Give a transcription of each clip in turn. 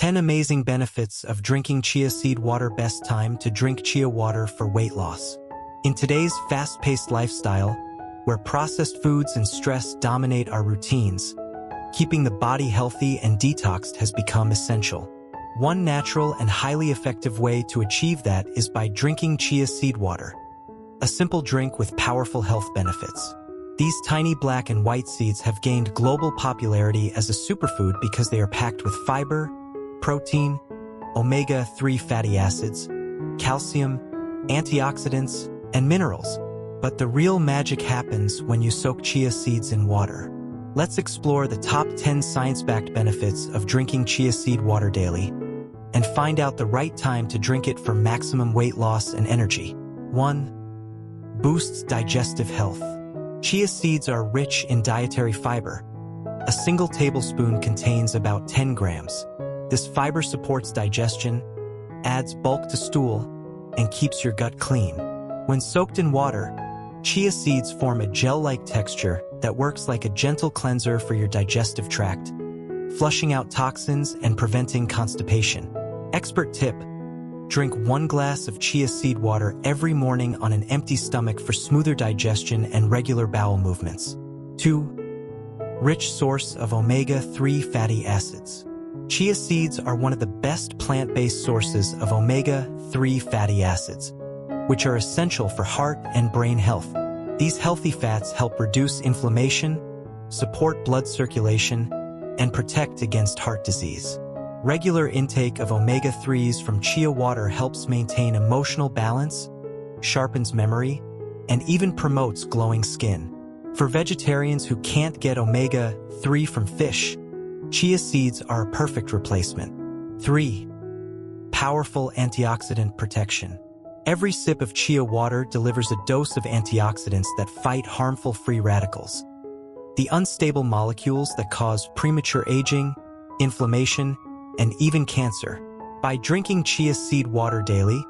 10 amazing benefits of drinking chia seed water. Best time to drink chia water for weight loss. In today's fast-paced lifestyle, where processed foods and stress dominate our routines, keeping the body healthy and detoxed has become essential. One natural and highly effective way to achieve that is by drinking chia seed water, a simple drink with powerful health benefits. These tiny black and white seeds have gained global popularity as a superfood because they are packed with fiber, protein, omega-3 fatty acids, calcium, antioxidants, and minerals. But the real magic happens when you soak chia seeds in water. Let's explore the top 10 science-backed benefits of drinking chia seed water daily and find out the right time to drink it for maximum weight loss and energy. 1. Boosts digestive health. Chia seeds are rich in dietary fiber. A single tablespoon contains about 10 grams. This fiber supports digestion, adds bulk to stool, and keeps your gut clean. When soaked in water, chia seeds form a gel-like texture that works like a gentle cleanser for your digestive tract, flushing out toxins and preventing constipation. Expert tip: drink 1 glass of chia seed water every morning on an empty stomach for smoother digestion and regular bowel movements. 2. Rich source of omega-3 fatty acids. Chia seeds are one of the best plant-based sources of omega-3 fatty acids, which are essential for heart and brain health. These healthy fats help reduce inflammation, support blood circulation, and protect against heart disease. Regular intake of omega-3s from chia water helps maintain emotional balance, sharpens memory, and even promotes glowing skin. For vegetarians who can't get omega-3 from fish, chia seeds are a perfect replacement. 3. Powerful antioxidant protection. Every sip of chia water delivers a dose of antioxidants that fight harmful free radicals, the unstable molecules that cause premature aging, inflammation, and even cancer. By drinking chia seed water daily,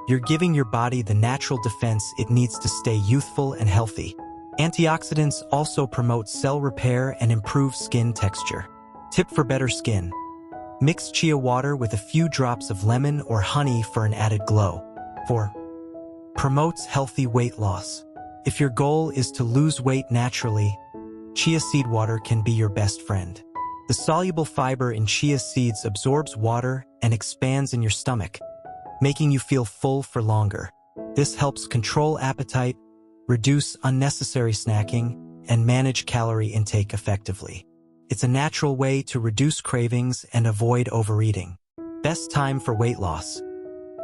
you're giving your body the natural defense it needs to stay youthful and healthy. Antioxidants also promote cell repair and improve skin texture. Tip for better skin: mix chia water with a few drops of lemon or honey for an added glow. 4. Promotes healthy weight loss. If your goal is to lose weight naturally, chia seed water can be your best friend. The soluble fiber in chia seeds absorbs water and expands in your stomach, making you feel full for longer. This helps control appetite, reduce unnecessary snacking, and manage calorie intake effectively. It's a natural way to reduce cravings and avoid overeating. Best time for weight loss.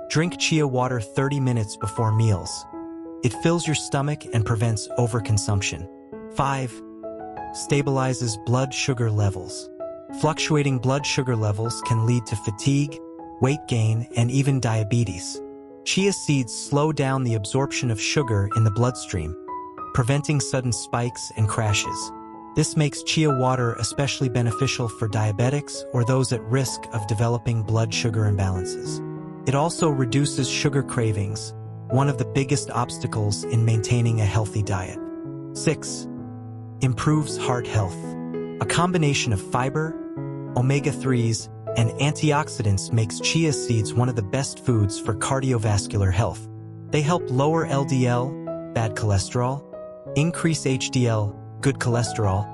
Drink chia water 30 minutes before meals. It fills your stomach and prevents overconsumption. 5. Stabilizes blood sugar levels. Fluctuating blood sugar levels can lead to fatigue, weight gain, and even diabetes. Chia seeds slow down the absorption of sugar in the bloodstream, preventing sudden spikes and crashes. This makes chia water especially beneficial for diabetics or those at risk of developing blood sugar imbalances. It also reduces sugar cravings, one of the biggest obstacles in maintaining a healthy diet. 6. Improves heart health. A combination of fiber, omega-3s, and antioxidants makes chia seeds one of the best foods for cardiovascular health. They help lower LDL, bad cholesterol, increase HDL, good cholesterol,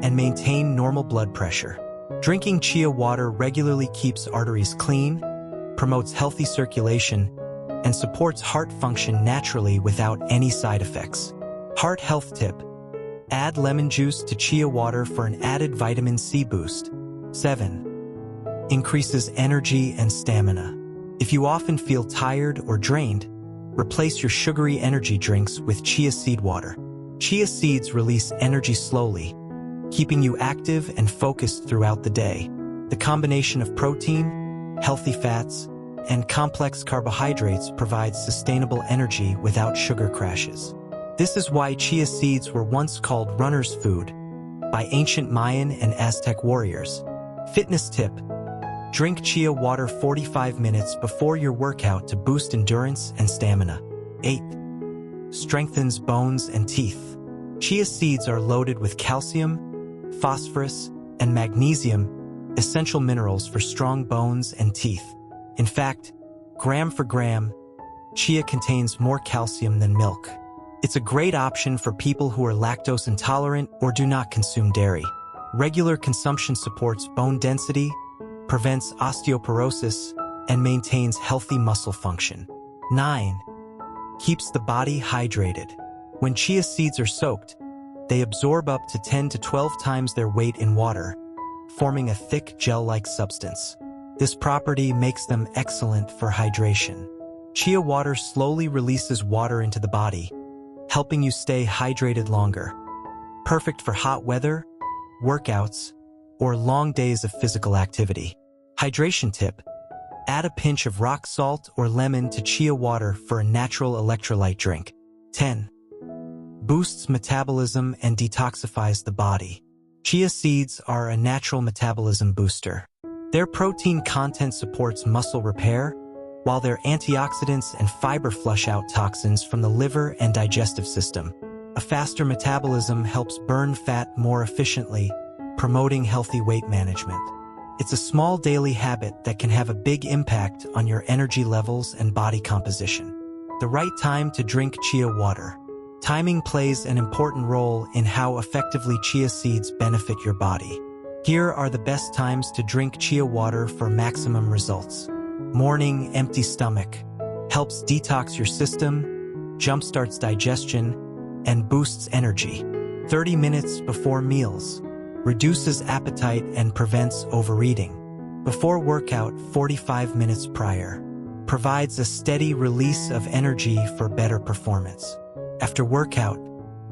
and maintain normal blood pressure. Drinking chia water regularly keeps arteries clean, promotes healthy circulation, and supports heart function naturally without any side effects. Heart health tip: add lemon juice to chia water for an added vitamin C boost. 7. Increases energy and stamina. If you often feel tired or drained, replace your sugary energy drinks with chia seed water. Chia seeds release energy slowly, keeping you active and focused throughout the day. The combination of protein, healthy fats, and complex carbohydrates provides sustainable energy without sugar crashes. This is why chia seeds were once called runner's food by ancient Mayan and Aztec warriors. Fitness tip: drink chia water 45 minutes before your workout to boost endurance and stamina. 8. Strengthens bones and teeth. Chia seeds are loaded with calcium, phosphorus, and magnesium, essential minerals for strong bones and teeth. In fact, gram for gram, chia contains more calcium than milk. It's a great option for people who are lactose intolerant or do not consume dairy. Regular consumption supports bone density, prevents osteoporosis, and maintains healthy muscle function. 9. Keeps the body hydrated. When chia seeds are soaked, they absorb up to 10 to 12 times their weight in water, forming a thick gel-like substance. This property makes them excellent for hydration. Chia water slowly releases water into the body, helping you stay hydrated longer. Perfect for hot weather, workouts, or long days of physical activity. Hydration tip: add a pinch of rock salt or lemon to chia water for a natural electrolyte drink. 10. Boosts metabolism and detoxifies the body. Chia seeds are a natural metabolism booster. Their protein content supports muscle repair, while their antioxidants and fiber flush out toxins from the liver and digestive system. A faster metabolism helps burn fat more efficiently, promoting healthy weight management. It's a small daily habit that can have a big impact on your energy levels and body composition. The right time to drink chia water. Timing plays an important role in how effectively chia seeds benefit your body. Here are the best times to drink chia water for maximum results. Morning empty stomach. Helps detox your system, jumpstarts digestion, and boosts energy. 30 minutes before meals. Reduces appetite and prevents overeating. Before workout, 45 minutes prior. Provides a steady release of energy for better performance. After workout,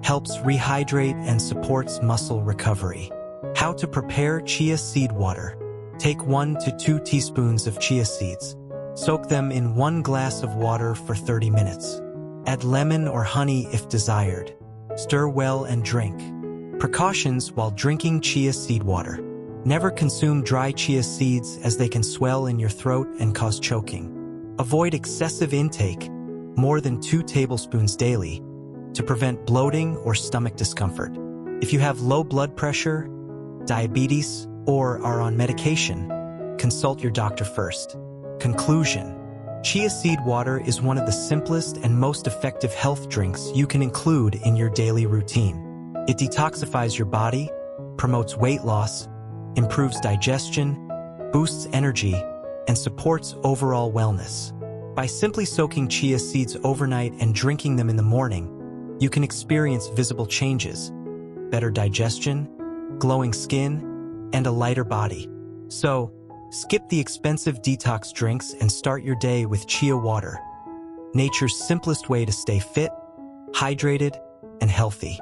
helps rehydrate and supports muscle recovery. How to prepare chia seed water. Take 1 to 2 teaspoons of chia seeds. Soak them in 1 glass of water for 30 minutes. Add lemon or honey if desired. Stir well and drink. Precautions while drinking chia seed water. Never consume dry chia seeds as they can swell in your throat and cause choking. Avoid excessive intake, more than 2 tablespoons daily, to prevent bloating or stomach discomfort. If you have low blood pressure, diabetes, or are on medication, consult your doctor first. Conclusion: chia seed water is one of the simplest and most effective health drinks you can include in your daily routine. It detoxifies your body, promotes weight loss, improves digestion, boosts energy, and supports overall wellness. By simply soaking chia seeds overnight and drinking them in the morning, you can experience visible changes: better digestion, glowing skin, and a lighter body. So, skip the expensive detox drinks and start your day with chia water, nature's simplest way to stay fit, hydrated, and healthy.